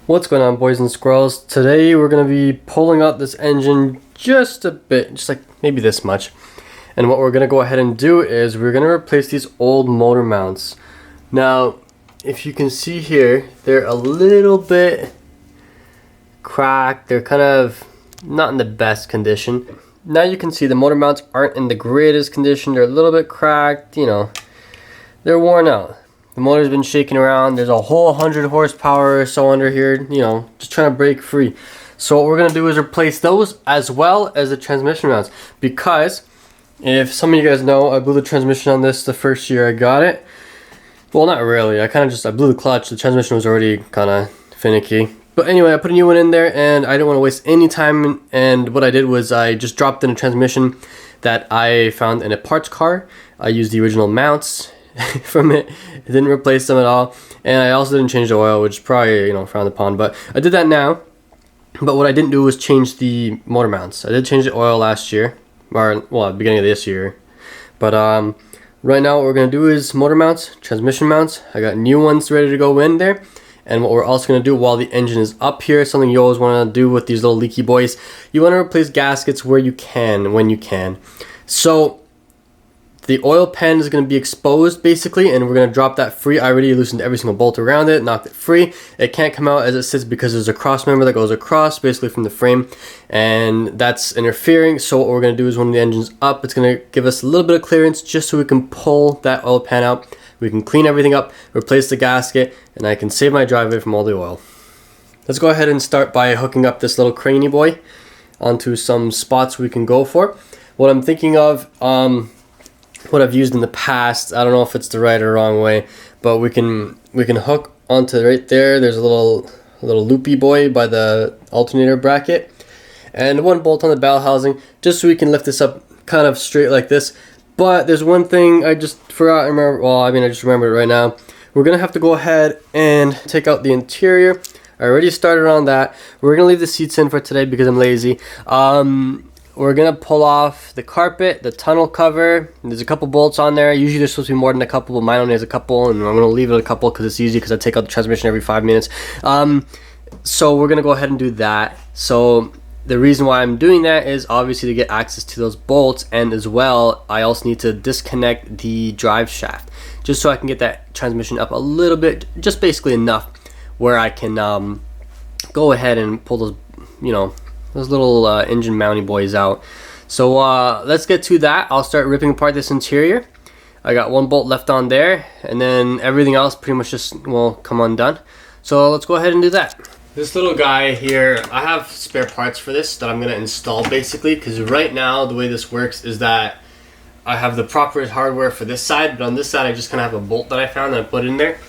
What's going on, boys and squirrels? Today we're going to be pulling out this engine just a bit, just like maybe this much. And what we're going to go ahead and do is we're going to replace these old motor mounts. Now, if you can see here, they're a little bit cracked. They're kind of not in the best condition. Now you can see the motor mounts aren't in the greatest condition. They're a little bit cracked, you know, they're worn out. The motor's been shaking around. There's a whole 100 horsepower or so under here, you know, just trying to break free. So what we're going to do is replace those as well as the transmission mounts. Because if some of you guys know, I blew the transmission on this the first year I got it. Well, not really. I blew the clutch. The transmission was already kind of finicky. But anyway, I put a new one in there and I didn't want to waste any time. And what I did was I just dropped in a transmission that I found in a parts car. I used the original mounts from it. I didn't replace them at all, and I also didn't change the oil, which is probably, you know, frowned upon, but I did that now. But what I didn't do was change the motor mounts. I did change the oil last year, or well, at the beginning of this year. But right now what we're going to do is motor mounts, transmission mounts. I got new ones ready to go in there. And what we're also going to do while the engine is up here, something you always want to do with these little leaky boys, you want to replace gaskets where you can, when you can. So the oil pan is going to be exposed basically, and we're going to drop that free. I already loosened every single bolt around it, knocked it free. It can't come out as it sits because there's a cross member that goes across basically from the frame, and that's interfering. So what we're going to do is when the engine's up, it's going to give us a little bit of clearance just so we can pull that oil pan out. We can clean everything up, replace the gasket, and I can save my driveway from all the oil. Let's go ahead and start by hooking up this little craney boy onto some spots we can go for. What I'm thinking of, what I've used in the past, I don't know if it's the right or wrong way, but we can hook onto right there. There's a little loopy boy by the alternator bracket, and one bolt on the bell housing, just so we can lift this up kind of straight like this. But there's one thing I just forgot to remember. Well, I mean, I just remembered it right now. We're gonna have to go ahead and take out the interior. I already started on that. We're gonna leave the seats in for today because I'm lazy. We're gonna pull off the carpet, the tunnel cover. There's a couple bolts on there. Usually there's supposed to be more than a couple, but mine only has a couple, and I'm gonna leave it a couple because it's easy, because I take out the transmission every 5 minutes. So we're gonna go ahead and do that. So the reason why I'm doing that is obviously to get access to those bolts, and as well I also need to disconnect the drive shaft just so I can get that transmission up a little bit, just basically enough where I can go ahead and pull those, you know, those little engine mounting boys out. So let's get to that. I'll start ripping apart this interior. I got one bolt left on there, and then everything else pretty much just will come undone. So let's go ahead and do that. This little guy here, I have spare parts for this that I'm going to install basically, because right now the way this works is that I have the proper hardware for this side, but on this side I just kind of have a bolt that I found that I put in there.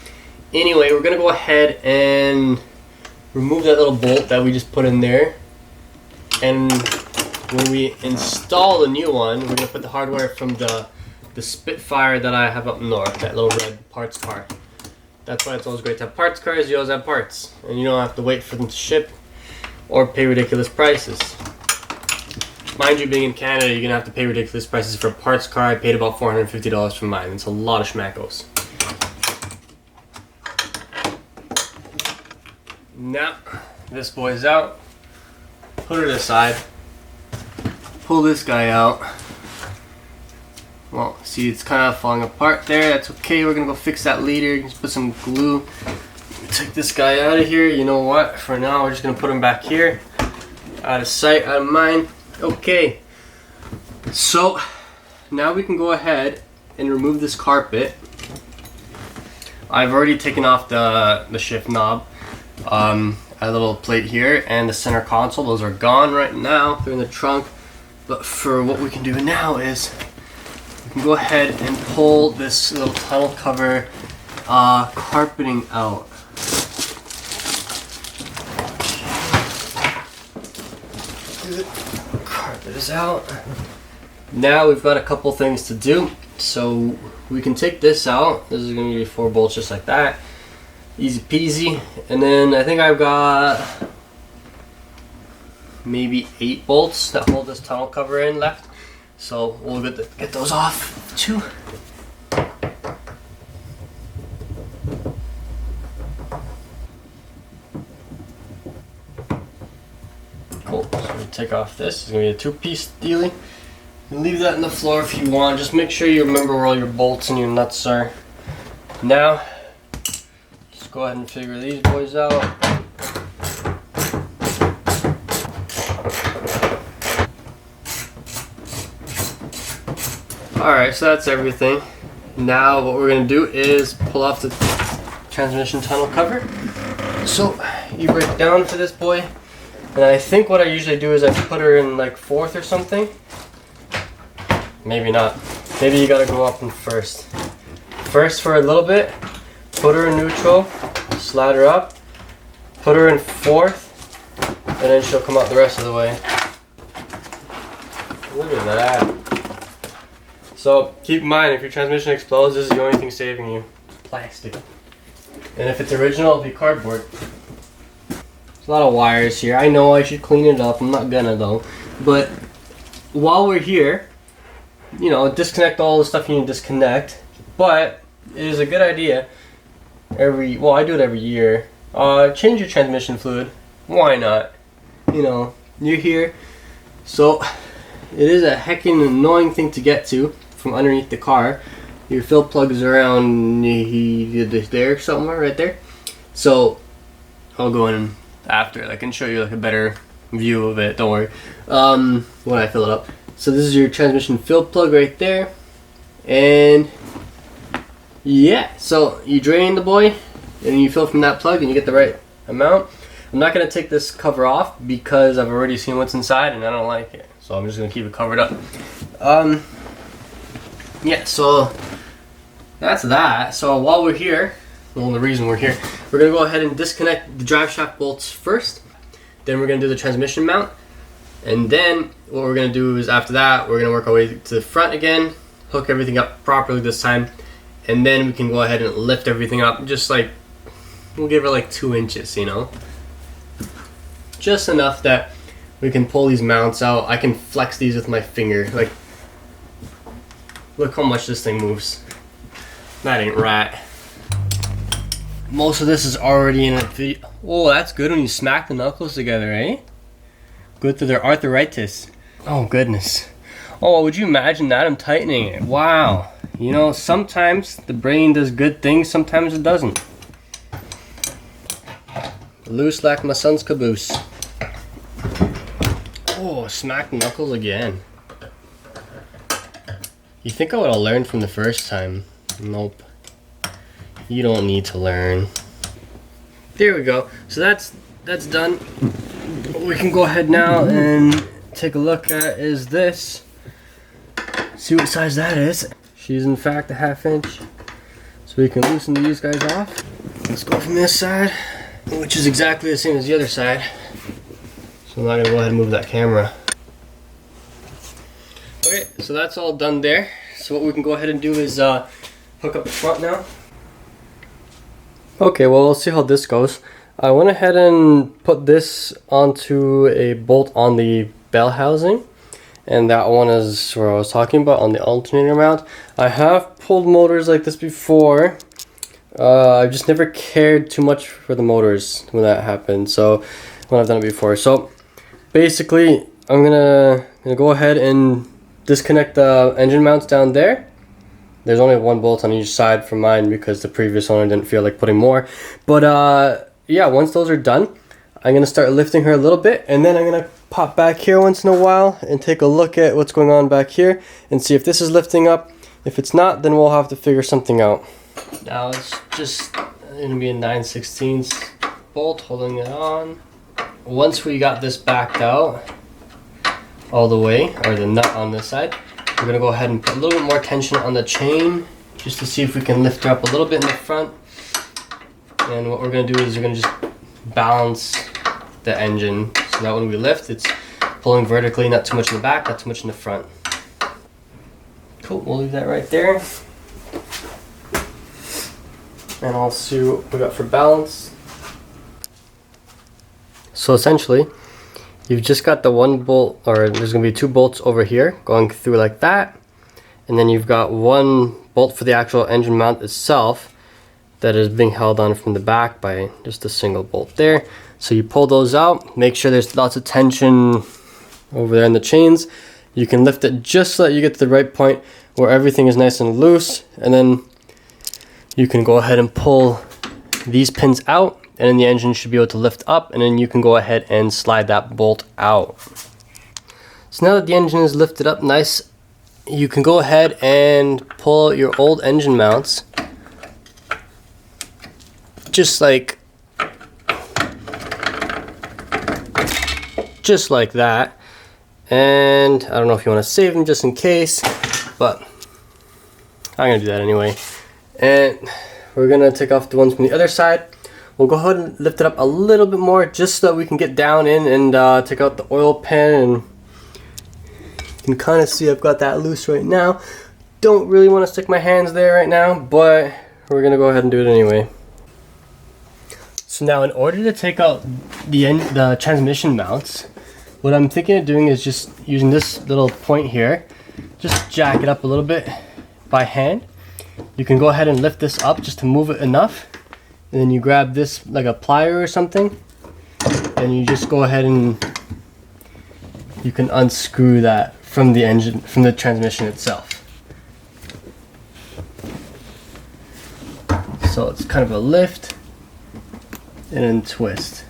Anyway, we're going to go ahead and remove that little bolt that we just put in there. And when we install the new one, we're going to put the hardware from the Spitfire that I have up north, that little red parts car. That's why it's always great to have parts cars. You always have parts, and you don't have to wait for them to ship or pay ridiculous prices. Mind you, being in Canada, you're going to have to pay ridiculous prices for a parts car. I paid about $450 for mine. It's a lot of schmackos. Now, this boy's out. Put it aside. Pull this guy out. Well, see, it's kind of falling apart there. That's okay. We're gonna go fix that later. Just put some glue. Take this guy out of here. You know what? For now, we're just gonna put him back here. Out of sight, out of mind. Okay. So now we can go ahead and remove this carpet. I've already taken off the shift knob. A little plate here and the center console. Those are gone right now. They're in the trunk. But for what we can do now is we can go ahead and pull this little tunnel cover carpeting out. Carpet is out. Now we've got a couple things to do. So we can take this out. This is going to be 4 bolts just like that. Easy peasy. And then I think I've got maybe 8 bolts that hold this tunnel cover in left. So we'll get those off too. Cool. So we take off this. It's gonna be a 2-piece dealie. You can leave that on the floor if you want. Just make sure you remember where all your bolts and your nuts are. Now, let's go ahead and figure these boys out. Alright, so that's everything. Now what we're going to do is pull off the transmission tunnel cover. So you break down for this boy. And I think what I usually do is I put her in like 4th or something. Maybe not. Maybe you got to go up in 1st. First for a little bit, put her in neutral, slide her up, put her in 4th, and then she'll come out the rest of the way. Look at that. So keep in mind, if your transmission explodes, this is the only thing saving you. Plastic. And if it's original, it'll be cardboard. There's a lot of wires here. I know I should clean it up. I'm not gonna though. But while we're here, you know, disconnect all the stuff you need to disconnect. But it is a good idea. Well, I do it every year. Change your transmission fluid. Why not? You know, you're here. So it is a heckin' annoying thing to get to from underneath the car. Your fill plug's around there somewhere, right there. So I'll go in after. I can show you like a better view of it. Don't worry. When I fill it up. So this is your transmission fill plug right there, and yeah. So you drain the boy, and you fill from that plug, and you get the right amount. I'm not gonna take this cover off because I've already seen what's inside, and I don't like it. So I'm just gonna keep it covered up. Yeah, so that's that. So while we're here, well, the reason we're here, we're gonna go ahead and disconnect the drive shaft bolts first. Then we're gonna do the transmission mount, and then what we're gonna do is after that, we're gonna work our way to the front again, hook everything up properly this time, and then we can go ahead and lift everything up. Just like, we'll give it like 2 inches, you know, just enough that we can pull these mounts out. I can flex these with my finger. Like, look how much this thing moves. That ain't right. Most of this is already in it. Oh, that's good when you smack the knuckles together, eh? Good for their arthritis. Oh, goodness. Oh, would you imagine that? I'm tightening it. Wow. You know, sometimes the brain does good things, sometimes it doesn't. Loose like my son's caboose. Oh, smack the knuckles again. You think I would have learned from the first time? Nope. You don't need to learn. There we go. So that's done. What we can go ahead now and take a look at is this. See what size that is. She's in fact a 1/2 inch. So we can loosen these guys off. Let's go from this side, which is exactly the same as the other side. So I'm not gonna go ahead and move that camera. Okay, so that's all done there. So what we can go ahead and do is hook up the front now. Okay, well, we'll see how this goes. I went ahead and put this onto a bolt on the bell housing, and that one is where I was talking about on the alternator mount. I have pulled motors like this before. I've just never cared too much for the motors when that happened, so when I've done it before. So basically, I'm gonna go ahead and disconnect the engine mounts down there. There's only 1 bolt on each side for mine because the previous owner didn't feel like putting more. But yeah, once those are done, I'm gonna start lifting her a little bit, and then I'm gonna pop back here once in a while and take a look at what's going on back here and see if this is lifting up. If it's not, then we'll have to figure something out. Now it's just gonna be a 9/16 bolt holding it on. Once we got this backed out all the way, or the nut on this side, we're gonna go ahead and put a little bit more tension on the chain just to see if we can lift her up a little bit in the front. And what we're gonna do is we're gonna just balance the engine so that when we lift, it's pulling vertically, not too much in the back, not too much in the front. Cool, we'll leave that right there. And I'll see what we got for balance. So essentially, you've just got the 1 bolt, or there's going to be 2 bolts over here going through like that. And then you've got 1 bolt for the actual engine mount itself. that is being held on from the back by just a single bolt there. So you pull those out, make sure there's lots of tension over there in the chains. You can lift it just so that you get to the right point where everything is nice and loose, and then you can go ahead and pull these pins out, and then the engine should be able to lift up, and then you can go ahead and slide that bolt out. So now that the engine is lifted up nice, you can go ahead and pull out your old engine mounts, just like that. And I don't know if you want to save them just in case, but I'm gonna do that anyway. And we're gonna take off the ones from the other side. We'll go ahead and lift it up a little bit more just so that we can get down in and take out the oil pan. And you can kind of see I've got that loose right now. Don't really want to stick my hands there right now, but we're gonna go ahead and do it anyway. So now, in order to take out the transmission mounts, what I'm thinking of doing is just using this little point here, just jack it up a little bit by hand. You can go ahead and lift this up just to move it enough, and then you grab this like a plier or something, and you just go ahead and you can unscrew that from the engine, from the transmission itself. So it's kind of a lift and then twist.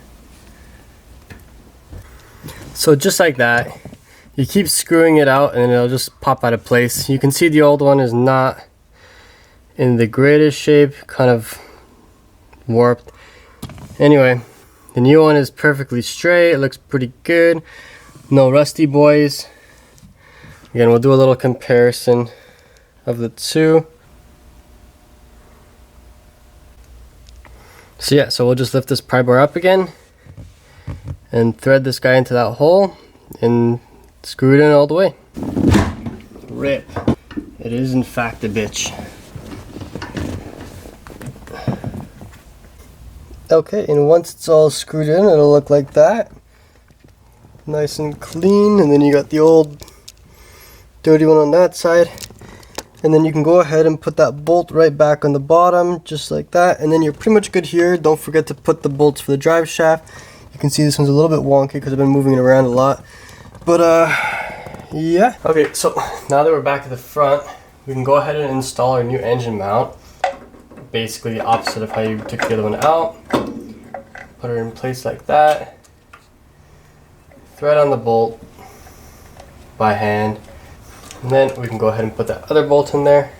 So just like that, you keep screwing it out and it'll just pop out of place. You can see the old one is not in the greatest shape, kind of warped. Anyway, the new one is perfectly straight. It looks pretty good. No rusty boys. Again, we'll do a little comparison of the two. So yeah, so we'll just lift this pry bar up again and thread this guy into that hole and screw it in all the way. Rip. It is in fact a bitch. Okay, and once it's all screwed in, it'll look like that. Nice and clean, and then you got the old dirty one on that side. And then you can go ahead and put that bolt right back on the bottom, just like that. And then you're pretty much good here. Don't forget to put the bolts for the drive shaft. You can see this one's a little bit wonky because I've been moving it around a lot. But yeah. Okay, so now that we're back at the front, we can go ahead and install our new engine mount. Basically the opposite of how you took the other one out. Put her in place like that. Thread on the bolt by hand. And then we can go ahead and put that other bolt in there.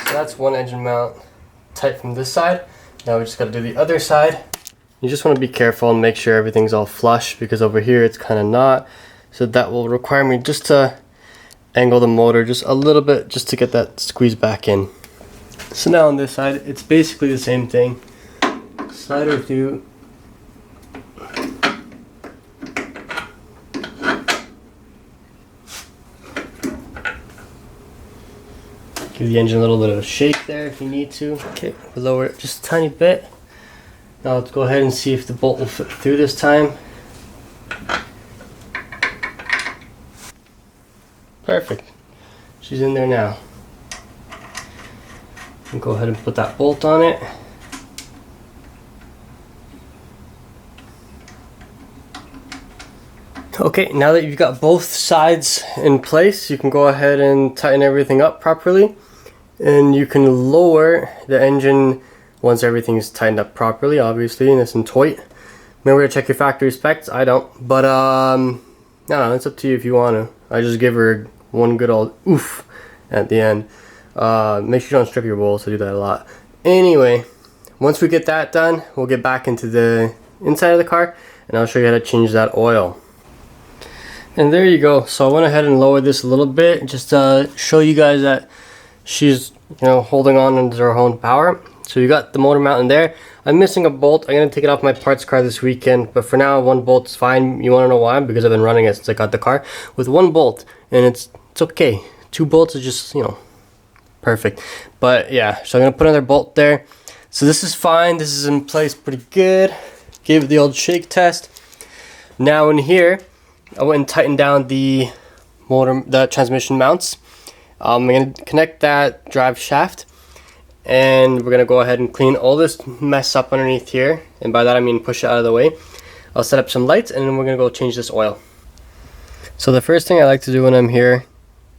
So that's one engine mount tight from this side. Now we just got to do the other side. You just want to be careful and make sure everything's all flush, because over here it's kind of not. So that will require me just to angle the motor just a little bit just to get that squeeze back in. So now on this side, it's basically the same thing. Slide her through. Give the engine a little bit of a shake there if you need to. Okay, we'll lower it just a tiny bit. Now let's go ahead and see if the bolt will fit through this time. Perfect. She's in there now. And go ahead and put that bolt on it. Okay, now that you've got both sides in place, you can go ahead and tighten everything up properly. And you can lower the engine once everything is tightened up properly, obviously, nice and tight. Remember to check your factory specs. I don't, but no, it's up to you if you want to. I just give her one good old oof at the end. Make sure you don't strip your bolts. I do that a lot. Anyway, once we get that done, we'll get back into the inside of the car, and I'll show you how to change that oil. And there you go. So I went ahead and lowered this a little bit just to show you guys that she's, you know, holding on under her own power. So you got the motor mount in there. I'm missing a bolt. I'm gonna take it off my parts car this weekend, but for now, one bolt's fine. You wanna know why? Because I've been running it since I got the car with one bolt, and it's okay. 2 bolts is just, you know, perfect. But yeah, so I'm gonna put another bolt there. So this is fine. This is in place pretty good. Gave it the old shake test. Now in here, I went and tightened down the transmission mounts. I'm gonna connect that drive shaft, and we're gonna go ahead and clean all this mess up underneath here, and by that I mean push it out of the way. I'll set up some lights, and then we're gonna go change this oil. So the first thing I like to do when I'm here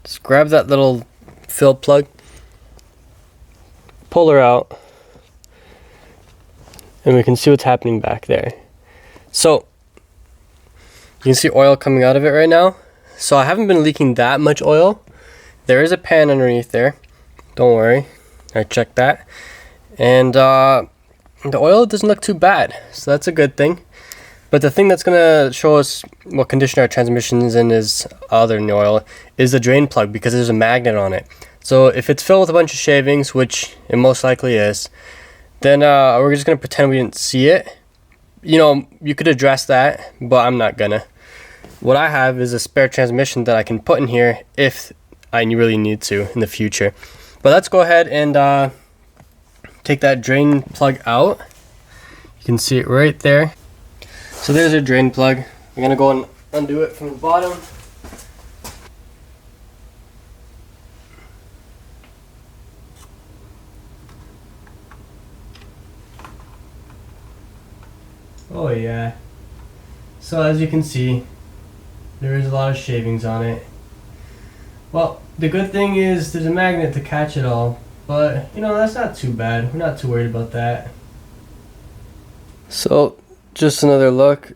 is grab that little fill plug, pull her out, and we can see what's happening back there. So you can see oil coming out of it right now. So I haven't been leaking that much oil. There is a pan underneath there, don't worry. I checked that, and the oil doesn't look too bad, so that's a good thing. But the thing that's gonna show us what condition our transmission is in, is other than the oil, is the drain plug, because there's a magnet on it. So if it's filled with a bunch of shavings, which it most likely is, then we're just gonna pretend we didn't see it. You know, you could address that, but I'm not gonna. What I have is a spare transmission that I can put in here if I really need to in the future. But let's go ahead and take that drain plug out. You can see it right there. So there's our drain plug. I'm gonna go and undo it from the bottom. Oh yeah. So as you can see, there is a lot of shavings on it. Well, the good thing is there's a magnet to catch it all, but you know, that's not too bad. We're not too worried about that. So just another look.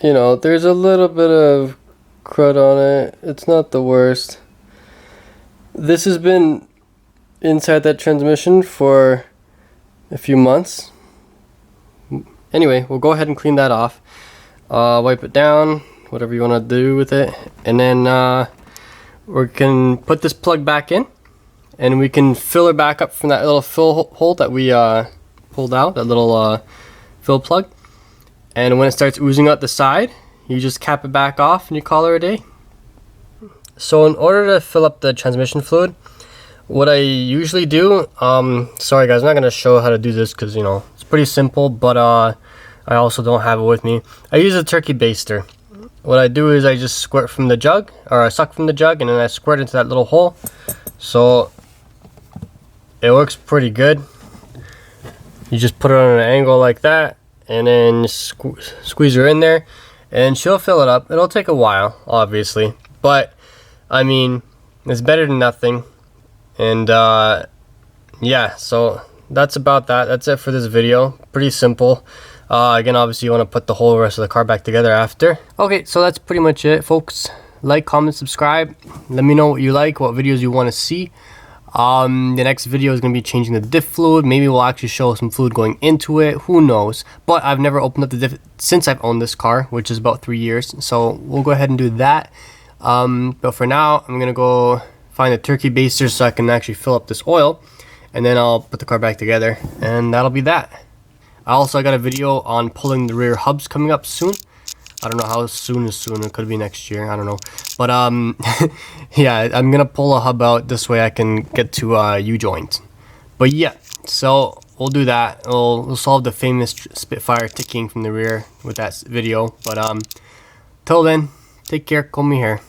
You know, there's a little bit of crud on it. It's not the worst. This has been inside that transmission for a few months. Anyway, we'll go ahead and clean that off. Wipe it down, whatever you want to do with it, and then we can put this plug back in, and we can fill her back up from that little fill hole that we pulled out, that little fill plug. And when it starts oozing out the side, you just cap it back off and you call her a day. So in order to fill up the transmission fluid, what I usually do, sorry guys, I'm not going to show how to do this because, you know, it's pretty simple, but I also don't have it with me. I use a turkey baster. What I do is I just squirt from the jug, or I suck from the jug, and then I squirt into that little hole. So it works pretty good. You just put it on an angle like that, and then squeeze her in there, and she'll fill it up. It'll take a while, obviously, but I mean, it's better than nothing. And yeah, so that's about that. That's it for this video. Pretty simple. Again, obviously you want to put the whole rest of the car back together after. Okay, so that's pretty much it, folks. Like, comment, subscribe. Let me know what you like, what videos you want to see. The next video is going to be changing the diff fluid. Maybe we'll actually show some fluid going into it. Who knows? But I've never opened up the diff since I've owned this car, which is about 3 years. So we'll go ahead and do that. But for now, I'm going to go find a turkey baster so I can actually fill up this oil. And then I'll put the car back together. And that'll be that. I got a video on pulling the rear hubs coming up soon. I don't know how soon is soon. It could be next year. I don't know. But yeah, I'm gonna pull a hub out this way I can get to U-joint. But yeah, so we'll do that. We'll solve the famous Spitfire ticking from the rear with that video. But till then, take care. Comb me hair.